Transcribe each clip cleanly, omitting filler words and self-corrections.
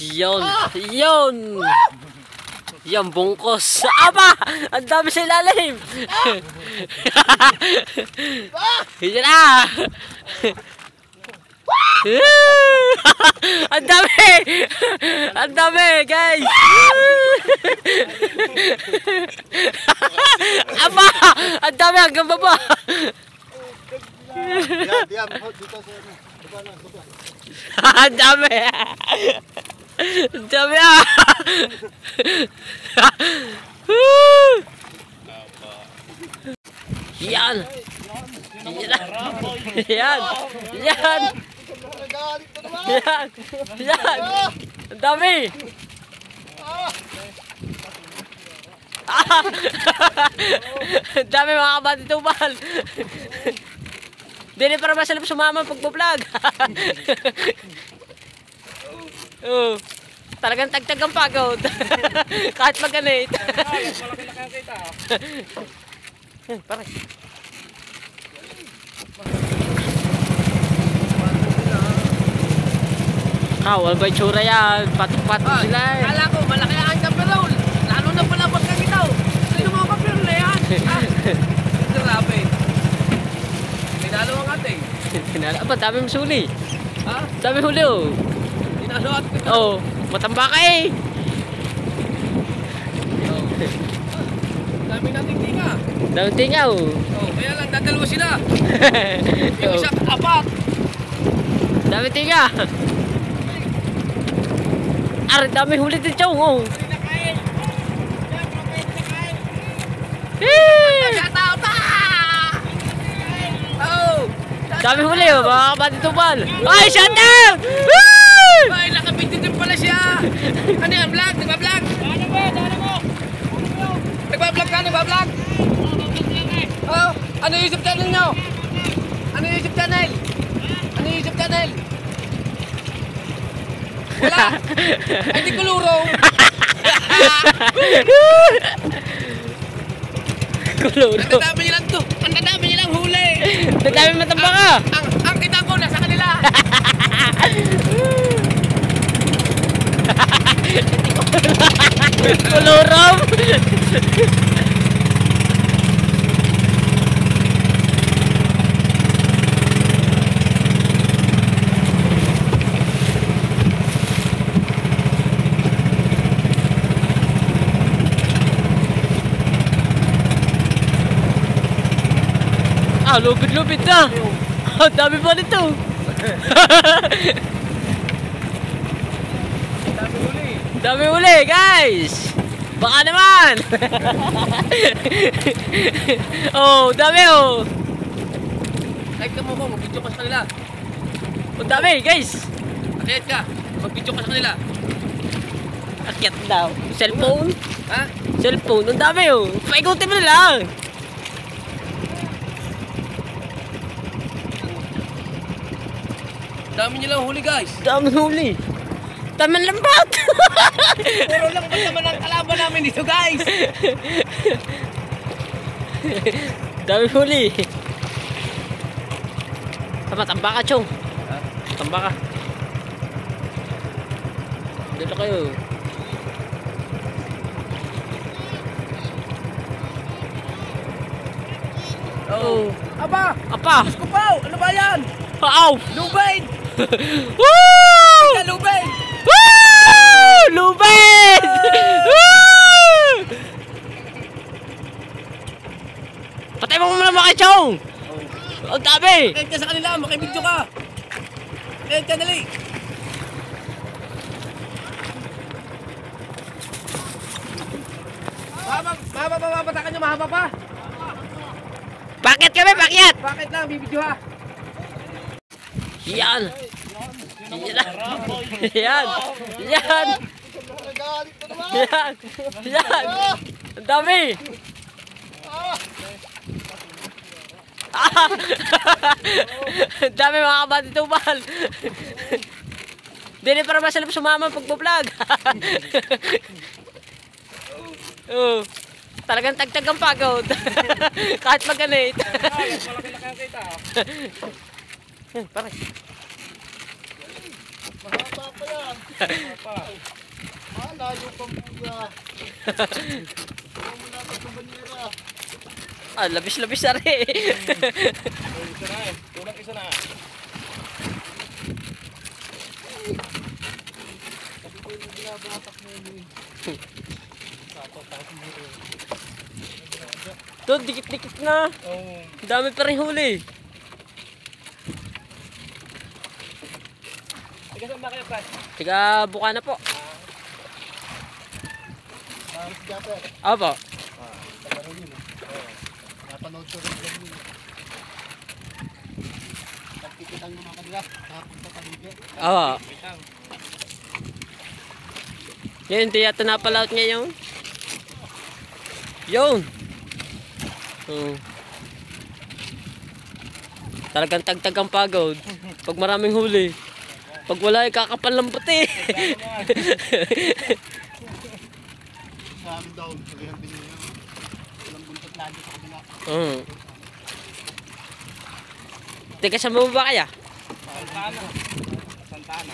Yun. Yun. Yan, bungkos. Aba! Ang dami sa ilalim. Yan na. Ang dami. Ang dami, guys. Aba! Ang dami hanggang baba. Ang dami. Ang dami ah. Yan. Yan. Yan. Yan. Yan. Ang dami. Ang dami mga kabatitubal. Dili para masalap sumama pagbablog. Oh, talagang tagtag ang pagod. Kahit mag-ganit. Malaki-laki ang kita. Pare. Wala ba yung tsura yan? Patok-patok sila eh. Kala ko, malaki ang kapirol. Lalo na pala pagkakitaw. Sino mga kapirol na yan? Grabe. May dalawang ating. Aba, dami mong suli. Ha? Dami huli oh. Dinasuot ko. Oo, matamba ka eh. Dami nating tinga. Dami tingaw. Kaya lang, dadalawa sila. Yung isa, apat. Dami tinga. Ar, dami huli din chong oh. Nagkatao pa! Oh! Dami huli oh, mga kabatitubal. Ay, shut down! Ay, nakabiti din pala siya. Ano yan, vlog? Nagbablog? Ano ba? Ano mo? Nagbablog ka? Nagbablog? Oh, ano yung YouTube channel nyo? Ano yung YouTube channel? Ano yung YouTube channel? Wala! Ay, di kulurong! Kuluro. Ang dadami nilang to! Ang dadami nilang huli! Ang dami matamba ka. Ang kita ko nasa kanila! Kulurom. Lupit-lupit na. Ang dami pa nito. Dami huli! Dami uli, guys. Baka naman. Oh, dami oh. Like ka mo ko, mag-video ka sa kanila. Ang dami, guys. Akyat ka, mag-video ka sa kanila. Akyat daw. Cellphone. Ha? Cellphone. Ang dami oh. Paikutin mo na lang. Dami nilang huli, guys. Dami huli. Taman lambat. Puro lang ba naman ang kalaban namin dito, guys? Dami huli. Tamba ka, Chong. Tamba ka. Dito kayo. Oh. Aba! Apa? Diyos ko po! Ano ba yan? Paaw! Lubain! Woo! Ika, lubain! Woo! Lubid! Woo! Patay mo muna mga Chong! Ang dami! Akyat ka sa kanila, makibidyo ka! Akyat ka, dali! Mababatakan nyo, mahaba pa! Pakyat kami, pakyat! Bakit lang, bibidyo ha? Yan! Yan! Yan! Yan! Yan! Yan! Ang dami! Ang dami mga kabatitubal! Dili para masalap sumama pagbablog. Oh, talagang tagtag ang pagod. Kahit mag-ganit. Malaki-laki ang kita. Pare. Mahaba Malayo pa muna. Huwag mo na sa banyera. Ah, labis-labis na rin. Isa na eh. Tulak isa na. Sabi ko yung binabatak mo yun eh. Tapos mo yun. Doon, dikit-dikit na. Oo. Dami pa rin huli. Tiga saan ba kayo, Pat? Tiga buka na po. Maris Japper. Opo. Tagaro yun eh. Napanood ko rin dyan yun. Pagkikitan mo mga kanila. Tapos sa paligid. Oo. Bitang. Yun, tiyata na pala out ngayon. Yun. Talagang tagtag ang pagod. Pag maraming huli. Pag wala, kakapal ng puti. Sa amin daw. Sabihan din nyo. Walang buntot lagi sa kabila. Teka, saan mo ba kaya? Santana. Santana.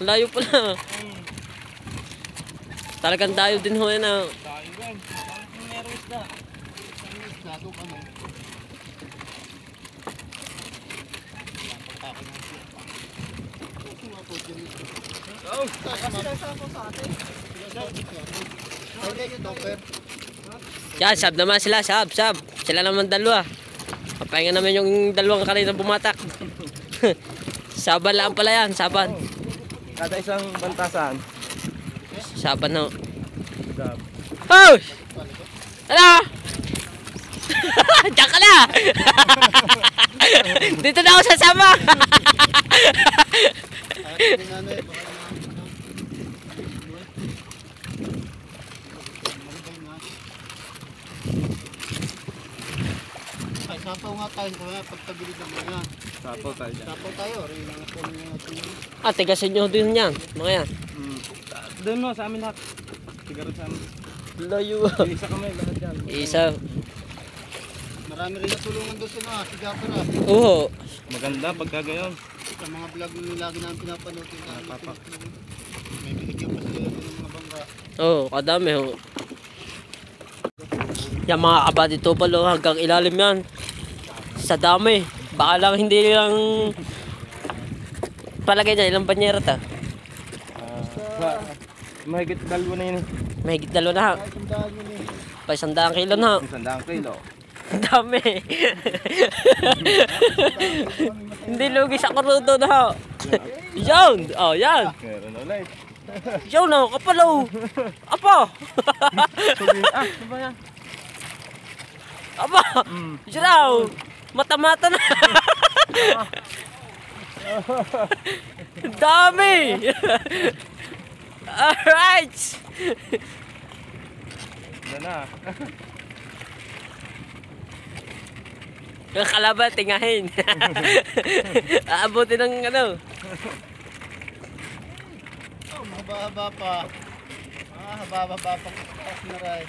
Layo pala. Talagang dayo din ho yan ah. Tayo yan. Parang meron isda. Gato ka mo. Napagtakin mo siya. Mga po dyan. Oh. Kasi nagsako sa atin. Okay, Topper. Yan, sab naman sila, sab. Sila naman dalawa. Papahinga naman yung dalawang kanina bumatak. Saban lang pala yan, saban. Kada isang bantasan. Saban ho. Sab. Oh! Ano? Diyan ka na! Dito na ako sasama! Sapaw nga tayo kaya pagtabilid ng mga. Sapaw tayo dyan. Sapaw tayo, rin ang po mga Ah, tigasin nyo din yan. Mga yan. Doon mo, sa amin lahat. Tiga rin sa amin. Layo. Isa kami, lahat dyan. Isa. marami rin natulungan doon sila, si Japper ah. Oo. Maganda pagka gayon. Sa mga vlog nyo lagi namin pinapanood yung may binigyan pa sila ng mga bangga. Oo, kadami ho. Yan mga kabady tupalo hanggang ilalim yan. Sa dami. Baka lang hindi lang palagay niya ilang banyera ta. Mahigit dalawa na yun. Mahigit dalawa na ha. Kahit ang daan yun eh. Pa 100 kilo na. 100 kilo. Ang dami. Hindi lugi sa krudo na ha. Yan. Oh, yan. Meron ulit. Yan na, kapalaw. Apa. Diba yan? Apa. Jiraw. Mata-mata na. Ang dami. Alright. Yan na. Yung kalaban, tingahin. Aabutin ng ano. Oh, mahaba-haba pa. Haba-haba pa kasi na rin.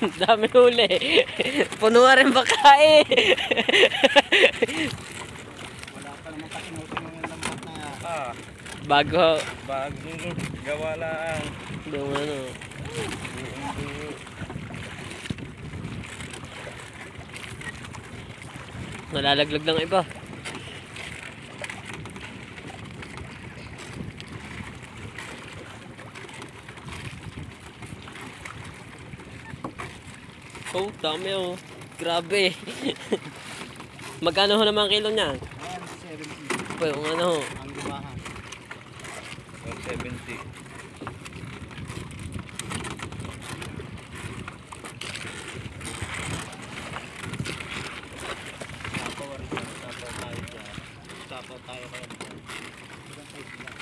Dami huli. Puno na rin bakae. Wala pa naman kasi natin yung lambat na yan. Bago. Bagong gawa lang. Yung ano. Nalalaglag ng iba. Oh, dami oh. Grabe. Magkano ho naman kilo niyan? Ayan, 70. Po, yung ano ho. Ang limahan. 170. Sapaw rin siya. Sapaw tayo dyan. Sapaw tayo kaya dyan. Ilang size lang.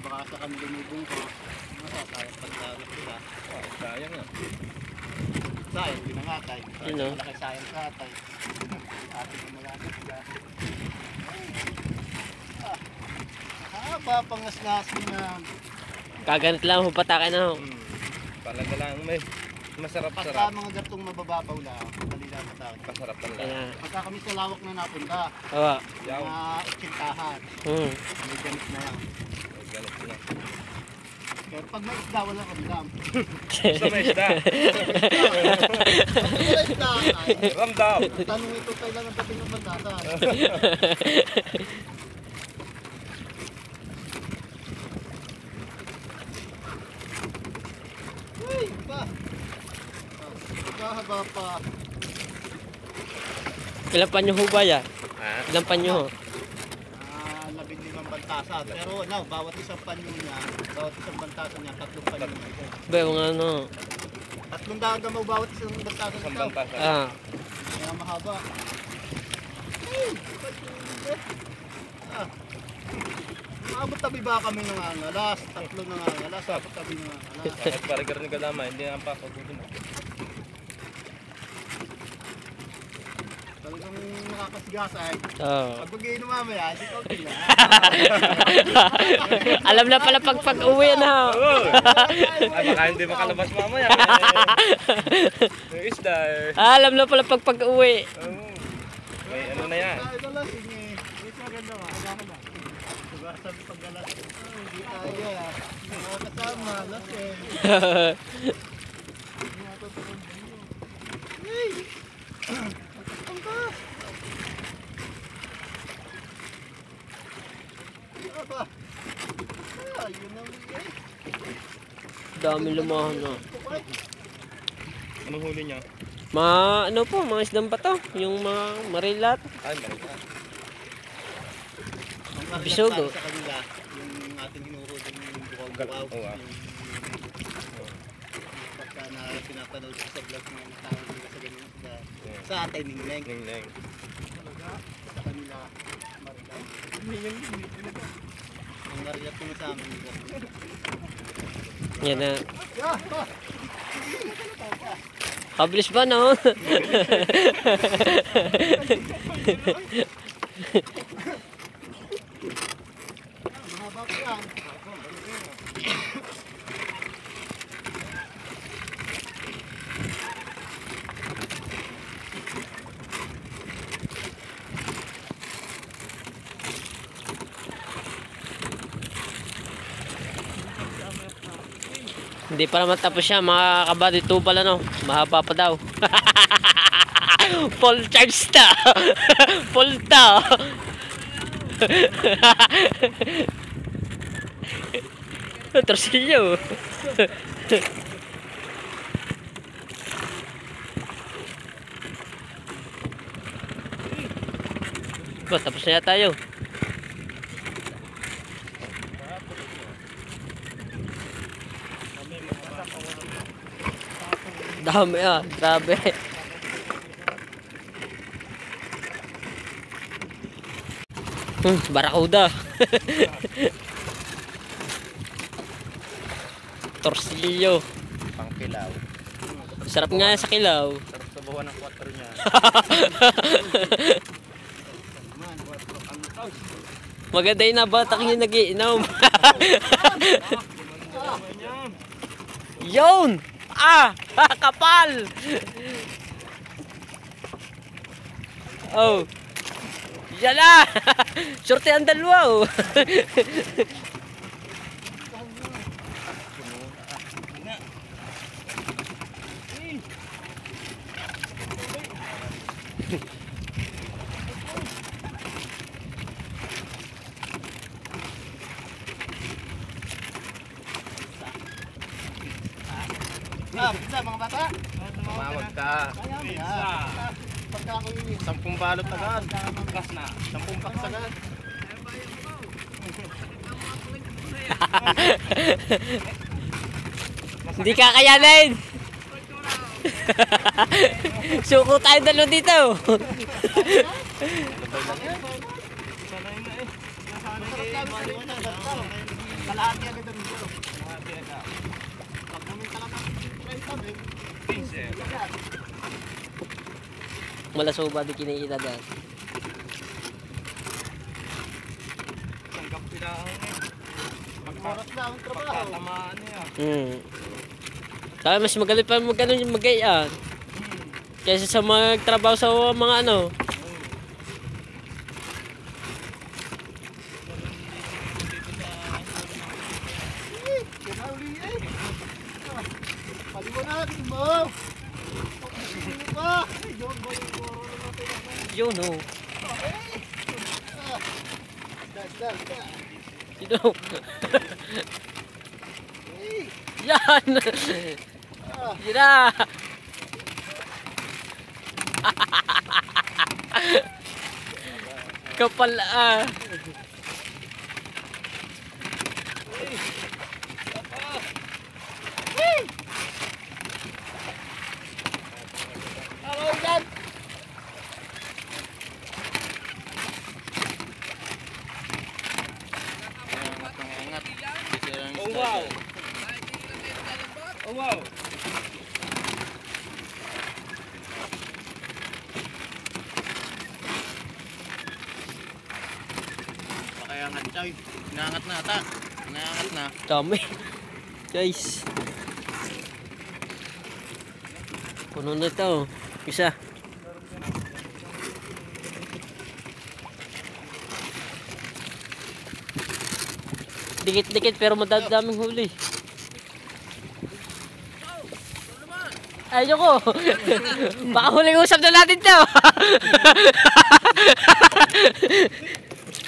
Baka sa kami lumubong ko. Sayang pagdagat sila. Sayang na. Sayang, yun na nga tayo. Yun, no? Malaki sayang sa tayo. Ating umagamit sila. Haba pangas-ngas mo na. Kaganit lang ho, patakin na ho. Talaga lang may. Masarap, Pagka sarap. mga gatong mabababaw lang, kanila matawag. Masarap talaga. Ayan. Pagka kami sa lawak na napunta, Oo. Yaw. mga utsintahan, Hmm. may ganit na yan. Ganit na. Pero pag may isda, wala kami dam. Gusto mo isda? Pag wala isda, ay, Ramdam. tanong ito kailangan dating ng bandata. Uy, pa. Haba pa. Ilan pa nyo ho ba yan? Ha? Ilan pa nyo ho? 15 bantasa. Pero ano, bawat isang panyo niya, bawat isang bantasa niya, 3 panyo na ito. Ba, yung ano. 3 dagamaw bawat isang bantasa Isang nito. bantasa. Ah. Kaya mahaba. Ay, ah. Maabot tabi ba kami nangangalas? 3 nangangalas, abot tabi nangangalas. Kahit parigar ni Galama, hindi na pa ako dito. Talagang nakakasigasay. Oo. Pag mag-iinom mamaya, hindi ko okay na. Alam na pala pag-uwi na. Ay, baka hindi makalabas mamaya. Yung isda eh. Alam na pala pag-uwi. Oo. May ano na yan. Ay, dalas, hindi. Ito maganda ka, agahan na. Diba, sabi pag galas, hindi kaya. Mga kasama, lasing. Hey! Ang ka! Aba! Ah, yun ang bigay. Dami lumahan na. Anong huli niya? Ano po, mga isdang bato. Yung mga marilat. Ay, marika. Ang marilat Bisogo. para sa kanila, yung ating hinuhod yung bukaw-bukaw. Oo, ah. Pagka na pinapanood sa vlog ng mga tao nila sa ganyan sa atin, ningneng. Ning-ning. Talaga, sa kanila, marilat. Ang marilat ko sa amin. Yan na. Yeah! Kabilis ba, no? Mahaba ko yan. Hindi pa naman tapos siya, mga kabady tubal ano. Mahaba pa daw. Full charge na. Full ta. Torsilyo. Ba, tapos na yata tayo. Dami grabe. Barakuda. Torsilyo. Pangkilaw. Sarap nga sa kilaw. Sarap sa buwan ng 4 niya. Maganda yung nabatak yung nagiinom. Yun! Kapal! Oh. Yan na! Sorte ang dalawa oh. Pizza mga bata. Tumawag ka. Pagka ako yung 10 balot agad. plus na. 10 packs agad. Hindi kakayanin! Suko tayo dalawa dito. Kalahati agad ang dito. Pag namin talaga, Malasuba di kinikita dyan. Tanggap sila ang oras na ang trabaho. pagkatamaan niya. Kaya mas magaling pa magano yung magayaan. Kaysa sa magtrabaho sa mga ano. Kinauli eh. Paliwanagin mo. Sino ba? Yun ba yung koro na natin? Yun oh. Dal. Sino? Yan! Yan na! Kapal ah! Oh wow! Oh wow! Pakayangat choy. Inangat na ata. Inangat na. Dami. Guys. Puno na ito. Isa. Dikit-dikit pero madadaming huli. Ayoko. Baka huling usap na natin to.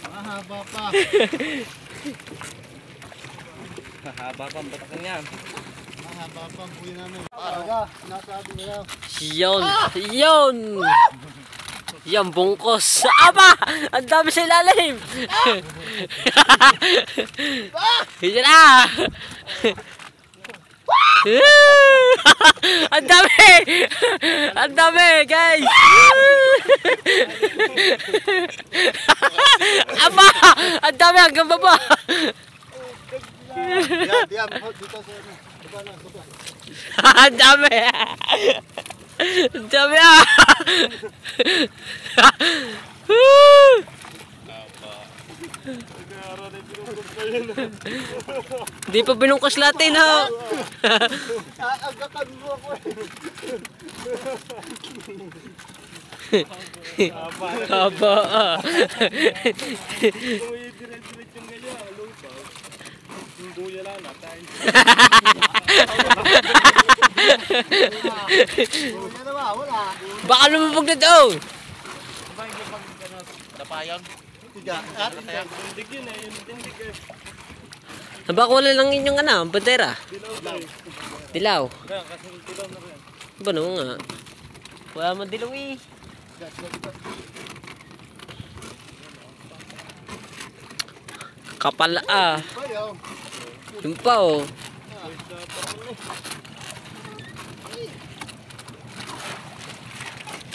Mahaba pa. Haba pa ang batakan niya. Mahaba pa ang buhay namin. Talaga, sinasabi mo yan. Yun. Yun. Yan, bungkos. Aba! Ang dami sa ilalim. Yan na. Ang dami. Ang dami, guys. Aba! Ang dami hanggang baba. Diyan, dito sa ano. Baba. Ang dami. Ang dami ah. Di pa binungkas natin ha. Aagatan mo ako eh. Haba ah. Buya lang natin. Wala. Baka lumabog na daw. Dapayan. Tiga. Tindig yun eh. Yung tindig eh. Baka wala lang inyong ano, bandera. Dilaw. Kaya kasi tilaw na rin. Ba no nga. Wala man dilaw eh. Kapal ah. Yung pa oh.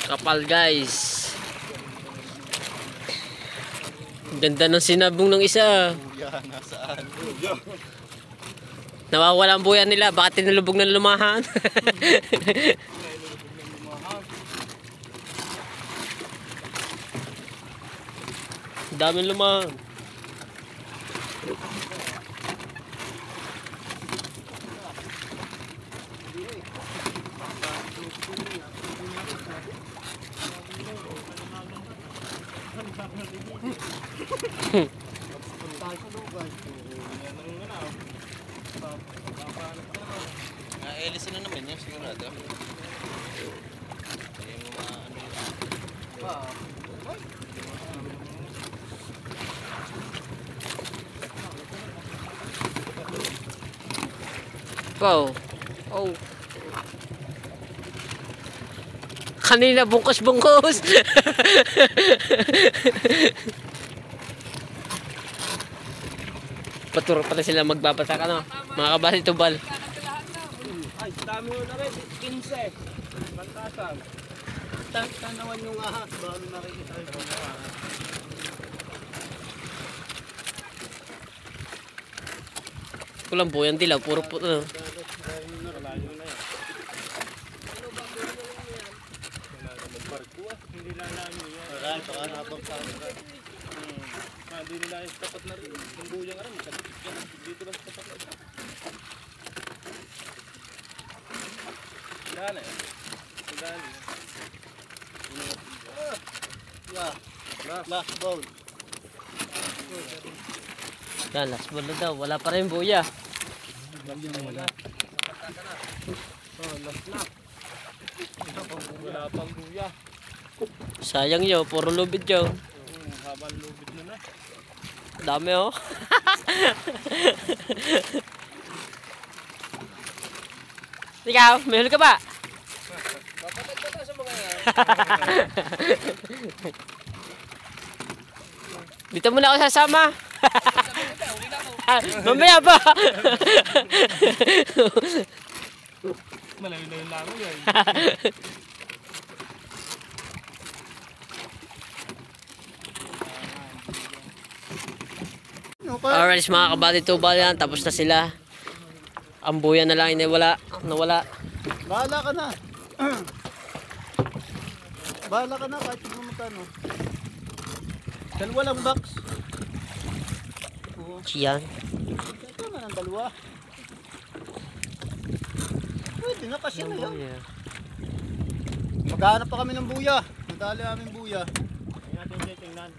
Kapal guys. Ganda ng sinabong ng isa. Buya, nasaan? Nawawala ang buya nila. Baka tinulubog ng lumahan. Daming lumahan. Elisin na naman yan, sigurado. Wow. Oh. Kanina bungkos-bungkos. Paturo pala sila magbabatak ano. Mga kabali tubal. Ay, dami mo na rin. 15. Bantasan. Tanawan yung ahas, bago nakikita yung ahas. Kulang po yan dilaw. Puro po. Malayo na yan. Magbarko ah. Hindi lang namin yan. Marami pa ka habang sa akin. Hindi nila yung tapat na rin. Yung buya nga rin. Dito lang sa tapat na rin. Dali. Dali. Yeah. Last ball. Yan, last ball na daw. Wala pa rin buya. Wala. Oh, last na. Wala pang buya. Sayang yun, puro lubid yun. Habang lubid na na. Dami oh. Ikaw, may huli ka ba? Kapatid ka na sa mga yan. Dito muna ako sasama. Huli na ako. Mamaya ba? Malayo-layo lang ako yan. Alright mga kabady tubal yan, tapos na sila. Ang buya na lang nawala. Bahala ka na. Bahala ka na kahit kung magkano. Dalawa lang box. Yan. Ito na ng dalawa. Pwede na kasi na yan. Buya. Maghahanap pa kami ng buya. Nadali namin buya. Hindi natin titingnan.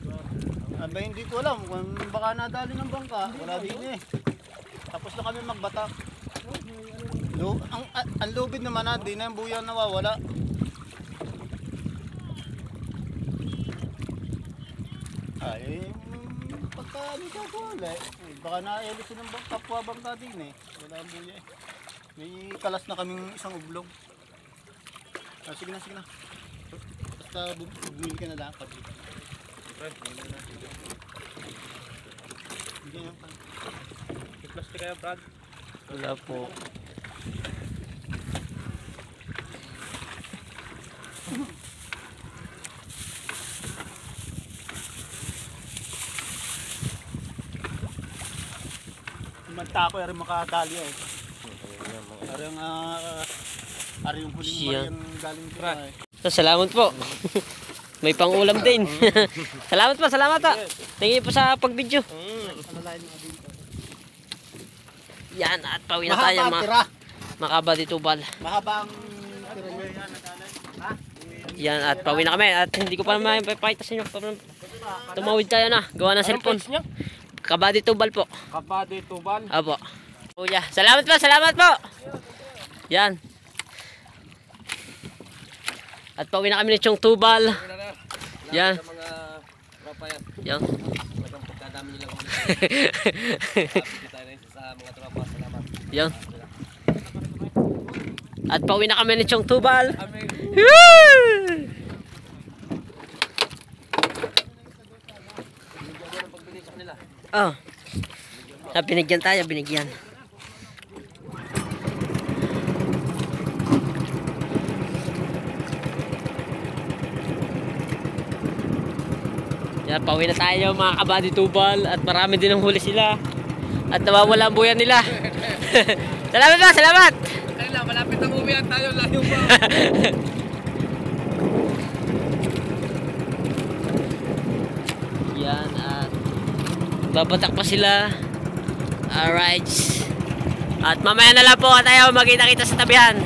Abay hindi ko alam kung baka nadali ng bangka. Wala din eh. Tapos na kami magbatak. Ang lubid naman na, di na yung buya nawawala. Ay, pagka ano ka wala eh. Baka naelisin ng kapwa bangka din eh. Wala ang buya eh. May kalas na kaming isang ublong. Ah, sige na. Basta bumili ka na lang pag dito. Bigyan pa. Plastic kaya Brad? Wala po. Manta ko ay makadali eh. Ari yung huling Siya. yung galing dito eh. Salamat po. May pang-ulam din. Salamat po. Thank you po sa pag-video. Yan, at pauwi na tayo Mahaba ang tira. mga kabady tubal. Mahaba ang tira mo yan. Ha? Yan, at pauwi na kami. At hindi ko pa naman ipapakita sa inyo. Tumawid tayo na. Gawa ng cellphone. Kabady tubal po. Kabady tubal. Apo. Kuya, salamat po. Yan. At pauwi na kami ni Chong Tubal. Yan. Sa mga tropa yan. Yan. Talagang pagkadami nilang ulit. Happy tayo rin sa mga tropa. Salamat. Yan. At pauwi na kami ni Chong Tubal. Amen. Pagbili sa kanila. Oh. Binigyan tayo, binigyan. Yan, pauwi na tayo mga kabady tubal at marami din ang huli sila. At nawawala ang buyan nila. Salamat! Ay lang, malapit ang uwi at tayo layo pa. Yan, at babatak pa sila. Alright. At mamaya na lang po tayo magkita-kita sa tabihan.